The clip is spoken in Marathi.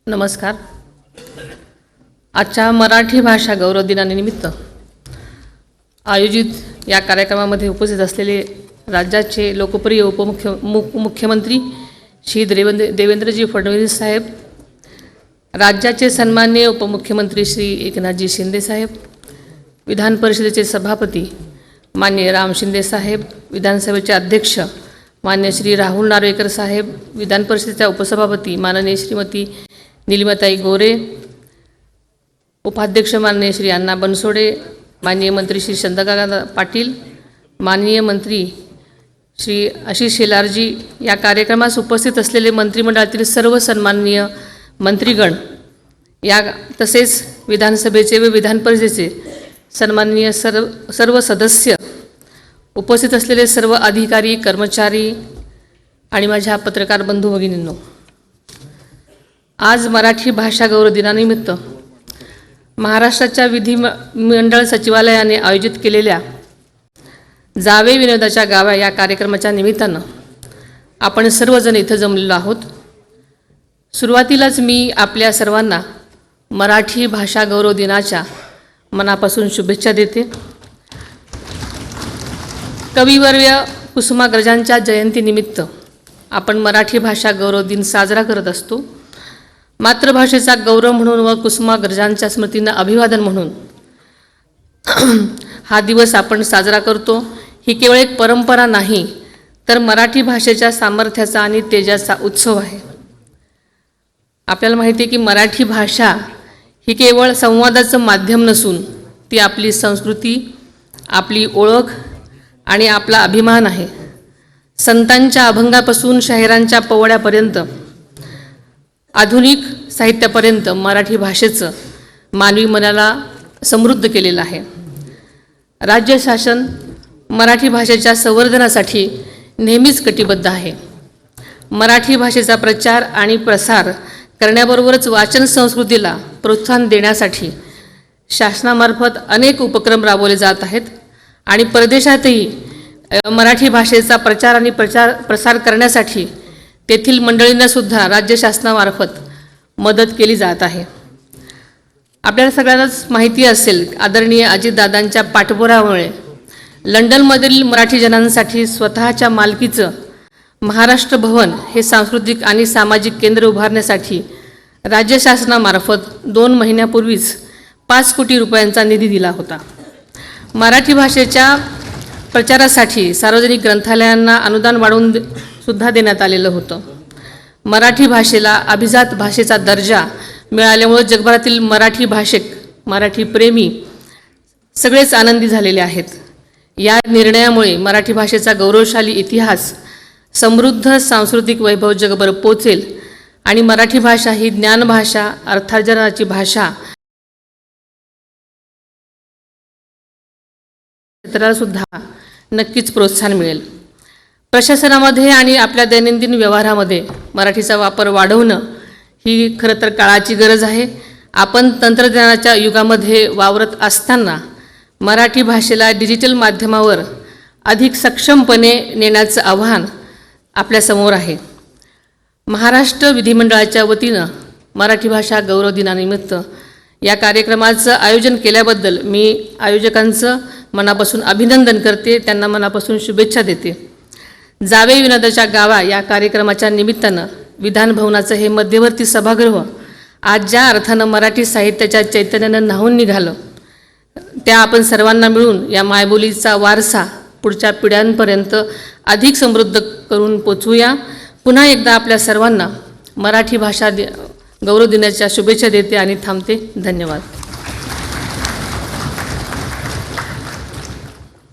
नमस्कार. आजच्या मराठी भाषा गौरव दिनानिमित्त आयोजित या कार्यक्रमामध्ये उपस्थित असलेले राज्याचे लोकप्रिय मुख्यमंत्री श्री देवेंद्रजी फडणवीस साहेब, राज्याचे सन्माननीय उपमुख्यमंत्री श्री एकनाथजी शिंदे साहेब, विधान परिषदेचे सभापती माननीय राम शिंदे साहेब, विधानसभेचे अध्यक्ष माननीय श्री राहुल नार्वेकर साहेब, विधान परिषदेच्या उपसभापती माननीय श्रीमती नीलिमाताई गोरे, उपाध्यक्ष माननीय श्री अण्णा बनसोडे, माननीय मंत्री श्री चंद्रकांत पाटील, माननीय मंत्री श्री आशिष शेलारजी, या कार्यक्रमास उपस्थित असलेले मंत्रिमंडळातील सर्व सन्माननीय मंत्रीगण, या तसेच विधानसभेचे व विधान परिषदेचे सन्माननीय सर्व सदस्य, उपस्थित असलेले सर्व अधिकारी, कर्मचारी आणि माझ्या पत्रकार बंधू भगिनींनो, आज मराठी भाषा गौरव दिनानिमित्त महाराष्ट्राच्या विधिमंडळ सचिवालयाने आयोजित केलेल्या जावे विनोदाच्या गावा या कार्यक्रमाच्या निमित्तानं आपण सर्वजण इथं जमलेलो आहोत. सुरुवातीलाच मी आपल्या सर्वांना मराठी भाषा गौरव दिनाच्या मनापासून शुभेच्छा देते. कविवर्य कुसुमाग्रजांच्या जयंतीनिमित्त आपण मराठी भाषा गौरव दिन साजरा करत असतो. मातृभाषेचा गौरव म्हणून व कुसुमाग्रजांच्या स्मृतींना अभिवादन म्हणून हा दिवस आपण साजरा करतो. ही केवळ एक परंपरा नाही, तर मराठी भाषेच्या सामर्थ्याचा आणि तेजाचा उत्सव आहे. आपल्याला माहिती आहे की मराठी भाषा ही केवळ संवादाचं माध्यम नसून ती आपली संस्कृती, आपली ओळख आणि आपला अभिमान आहे. संतांच्या अभंगापासून शाहिरांच्या पोवाड्यापर्यंत आधुनिक साहित्यापर्यंत मराठी भाषेचं मानवी मनाला समृद्ध केलेलं आहे. राज्य शासन मराठी भाषेच्या संवर्धनासाठी नेहमीच कटिबद्ध आहे. मराठी भाषेचा प्रचार आणि प्रसार करण्याबरोबरच वाचन संस्कृतीला प्रोत्साहन देण्यासाठी शासनामार्फत अनेक उपक्रम राबवले जात आहेत आणि परदेशातही मराठी भाषेचा प्रचार आणि प्रसार करण्यासाठी तेथील मंडळींनासुद्धा राज्य शासनामार्फत मदत केली जात आहे. आपल्याला सगळ्यांनाच माहिती असेल, आदरणीय अजितदादांच्या पाठपुराव्यामुळे लंडनमधील मराठी जनांसाठी स्वतःच्या मालकीचं महाराष्ट्र भवन हे सांस्कृतिक आणि सामाजिक केंद्र उभारण्यासाठी राज्य शासनामार्फत 2 महिन्यापूर्वीच 5 कोटी रुपयांचा निधी दिला होता. मराठी भाषेच्या प्रचारासाठी सार्वजनिक ग्रंथालयांना अनुदान वाढवून सुद्धा देण्यात आलेलं होतं. मराठी भाषेला अभिजात भाषेचा दर्जा मिळाल्यामुळे जगभरातील मराठी भाषिक, मराठी प्रेमी सगळेच आनंदी झालेले आहेत. या निर्णयामुळे मराठी भाषेचा गौरवशाली इतिहास, समृद्ध सांस्कृतिक वैभव जगभर पोचेल आणि मराठी भाषा ही ज्ञानभाषा, अर्थार्जनाची भाषा क्षेत्राला सुद्धा नक्कीच प्रोत्साहन मिळेल. प्रशासनामध्ये आणि आपल्या दैनंदिन व्यवहारामध्ये मराठीचा वापर वाढवणं ही खरं तर काळाची गरज आहे. आपण तंत्रज्ञानाच्या युगामध्ये वावरत असताना मराठी भाषेला डिजिटल माध्यमावर अधिक सक्षमपणे नेण्याचं आव्हान आपल्यासमोर आहे. महाराष्ट्र विधिमंडळाच्या वतीनं मराठी भाषा गौरव दिनानिमित्त या कार्यक्रमाचं आयोजन केल्याबद्दल मी आयोजकांचं मनापासून अभिनंदन करते, त्यांना मनापासून शुभेच्छा देते. जावे विनोदाच्या गावा या कार्यक्रमाच्या निमित्तानं विधानभवनाचं हे मध्यवर्ती सभागृह आज ज्या अर्थानं मराठी साहित्याच्या चैतन्यानं न्हावून निघालं, त्या आपण सर्वांना मिळून या मायबोलीचा वारसा पुढच्या पिढ्यांपर्यंत अधिक समृद्ध करून पोचवूया. पुन्हा एकदा आपल्या सर्वांना मराठी भाषा गौरव दिनाच्या शुभेच्छा देते आणि थांबते. धन्यवाद.